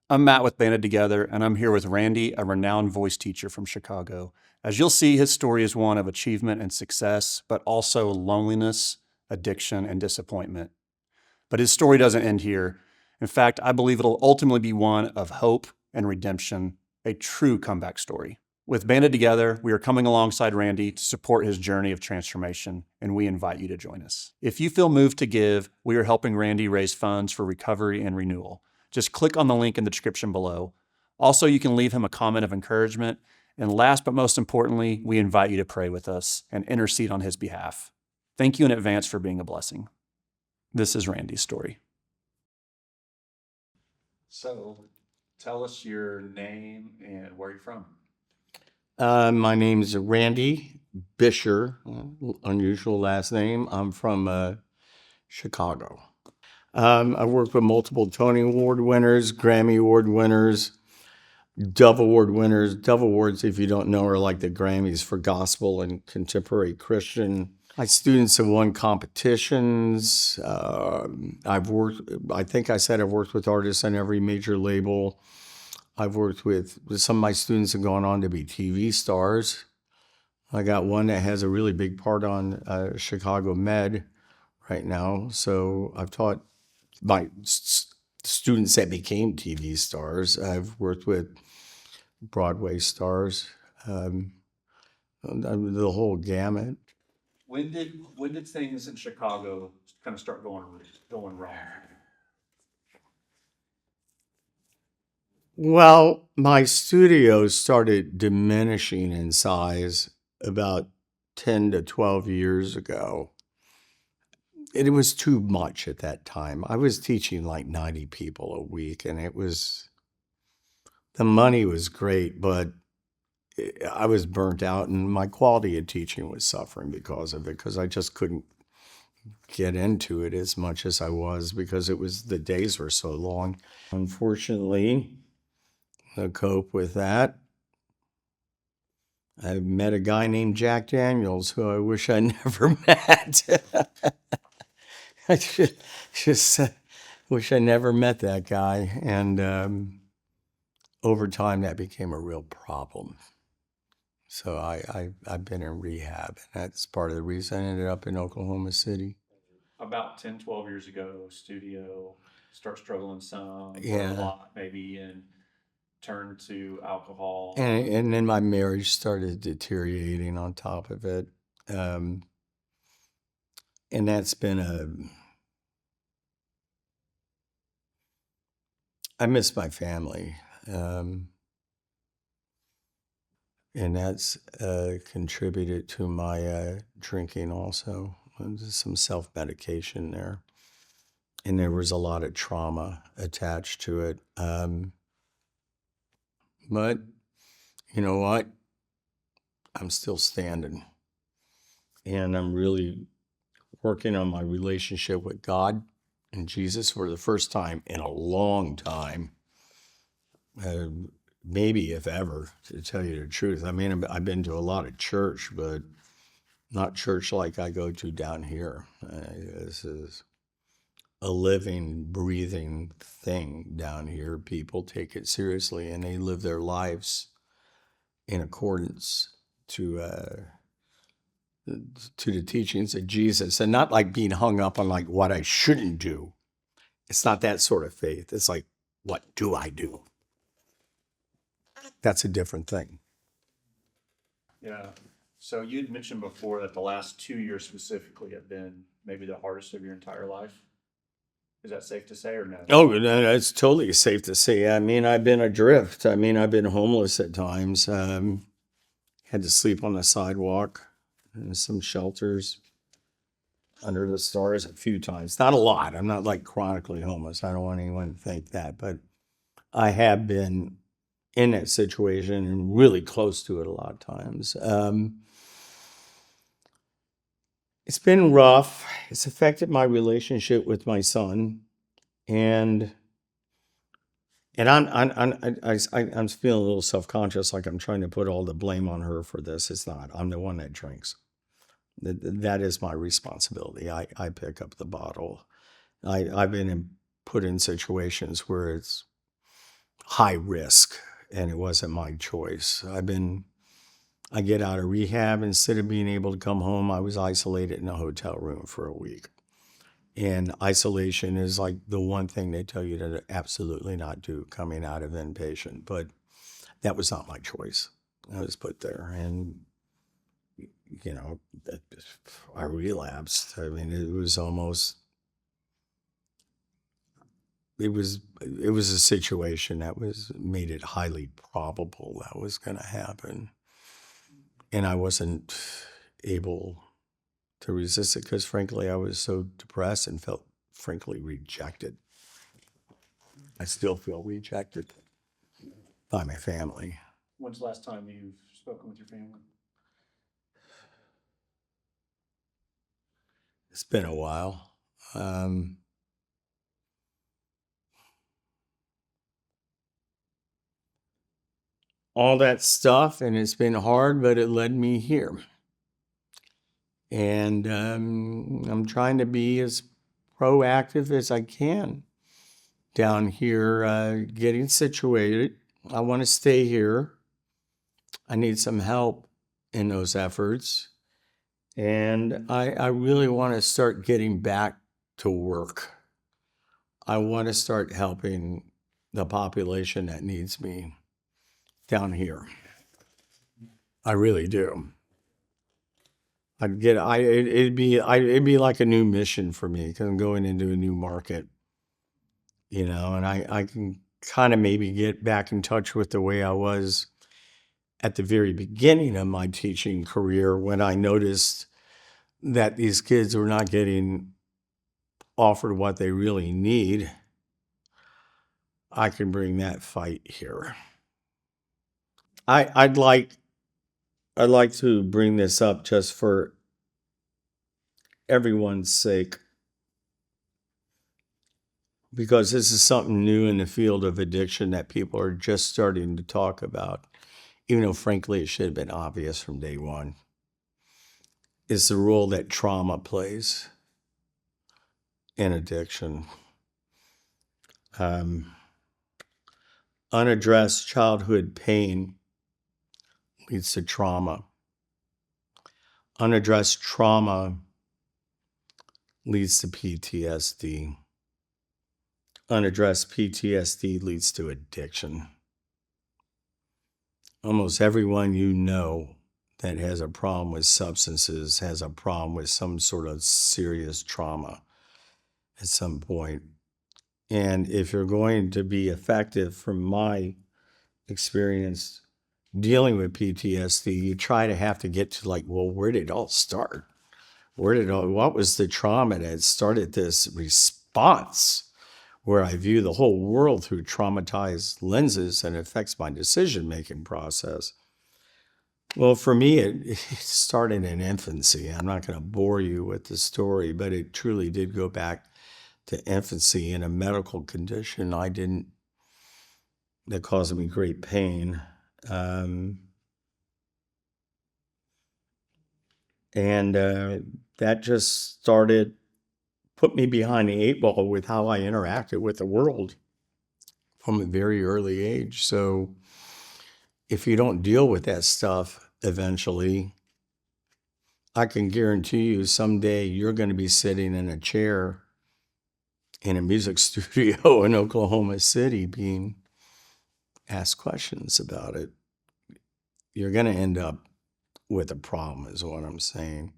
I'm Matt with Banded Together, and I'm here with Randy, a renowned voice teacher from Chicago. As you'll see, his story is one of achievement and success, but also loneliness, addiction, and disappointment. But his story doesn't end here. In fact, I believe it'll ultimately be one of hope and redemption, a true comeback story. With Banded Together, we are coming alongside Randy to support his journey of transformation, and we invite you to join us. If you feel moved to give, we are helping Randy raise funds for recovery and renewal. Just click on the link in the description below. Also, you can leave him a comment of encouragement. And last but most importantly, we invite you to pray with us and intercede on his behalf. Thank you in advance for being a blessing. This is Randy's story. So, tell us your name and where you're from. My name's Randy Buescher, unusual last name. I'm from Chicago. I've worked with multiple Tony Award winners, Grammy Award winners, Dove Award winners. Dove Awards, if you don't know, are like the Grammys for gospel and contemporary Christian. My students have won competitions. I've worked with artists on every major label. I've worked with some of my students have gone on to be TV stars. I got one that has a really big part on Chicago Med right now. So I've taught my students that became TV stars. I've worked with Broadway stars, the whole gamut. When did things in Chicago kind of start going wrong? Well, my studio started diminishing in size about 10 to 12 years ago. It was too much at that time. I was teaching like 90 people a week, and the money was great, but I was burnt out, and my quality of teaching was suffering because of it, because I just couldn't get into it as much as I was because the days were so long. Unfortunately, to cope with that, I met a guy named Jack Daniels who I wish I never met. I just wish I never met that guy. And over time, that became a real problem. So I've been in rehab, and that's part of the reason I ended up in Oklahoma City. About 10, 12 years ago, studio, start struggling some, Yeah. a lot maybe, and turned to alcohol. And then my marriage started deteriorating on top of it. And that's been I miss my family. And that's contributed to my drinking also. There's some self-medication there. And there was a lot of trauma attached to it. But you know what? I'm still standing. And I'm really working on my relationship with God and Jesus for the first time in a long time. Maybe if ever, to tell you the truth. I mean, I've been to a lot of church, but not church like I go to down here. This is a living, breathing thing down here. People take it seriously, and they live their lives in accordance to the teachings of Jesus, and not like being hung up on like what I shouldn't do. It's not that sort of faith. It's like, what do I do? That's a different thing. Yeah. So you'd mentioned before that the last 2 years specifically have been maybe the hardest of your entire life. Is that safe to say or no? Oh, that's totally safe to say. I mean, I've been adrift. I mean, I've been homeless at times. Had to sleep on the sidewalk in some shelters under the stars a few times. Not a lot. I'm not like chronically homeless. I don't want anyone to think that. But I have been in that situation and really close to it a lot of times. It's been rough. It's affected my relationship with my son, and I'm feeling a little self-conscious, like I'm trying to put all the blame on her for this. It's not. I'm the one that drinks. That is my responsibility. I pick up the bottle. I've been put in situations where high risk, and it wasn't my choice. I get out of rehab, instead of being able to come home, I was isolated in a hotel room for a week. And isolation is like the one thing they tell you to absolutely not do coming out of inpatient. But that was not my choice. I was put there, and I relapsed. I mean, it was a situation that made it highly probable that was going to happen. And I wasn't able to resist it because, frankly, I was so depressed and felt, frankly, rejected. I still feel rejected by my family. When's the last time you've spoken with your family? It's been a while. All that stuff, and it's been hard, but it led me here. And I'm trying to be as proactive as I can down here, getting situated. I want to stay here. I need some help in those efforts. And I really want to start getting back to work. I want to start helping the population that needs me down here. I really do. It'd be like a new mission for me because I'm going into a new market, and I can kind of maybe get back in touch with the way I was at the very beginning of my teaching career, when I noticed that these kids were not getting offered what they really need. I can bring that fight here. I'd like to bring this up just for everyone's sake, because this is something new in the field of addiction that people are just starting to talk about, even though, frankly, it should have been obvious from day one. It's the role that trauma plays in addiction. Unaddressed childhood pain leads to trauma. Unaddressed trauma leads to PTSD. Unaddressed PTSD leads to addiction. Almost everyone you know that has a problem with substances has a problem with some sort of serious trauma at some point. And if you're going to be effective, from my experience dealing with PTSD, you try to have to get to where did it all start? What was the trauma that started this response where I view the whole world through traumatized lenses and affects my decision-making process? Well, for me, it started in infancy. I'm not going to bore you with the story, but it truly did go back to infancy in a medical condition that caused me great pain. That just put me behind the eight ball with how I interacted with the world from a very early age. So if you don't deal with that stuff eventually, I can guarantee you someday you're going to be sitting in a chair in a music studio in Oklahoma City being asked questions about it. You're going to end up with a problem, is what I'm saying.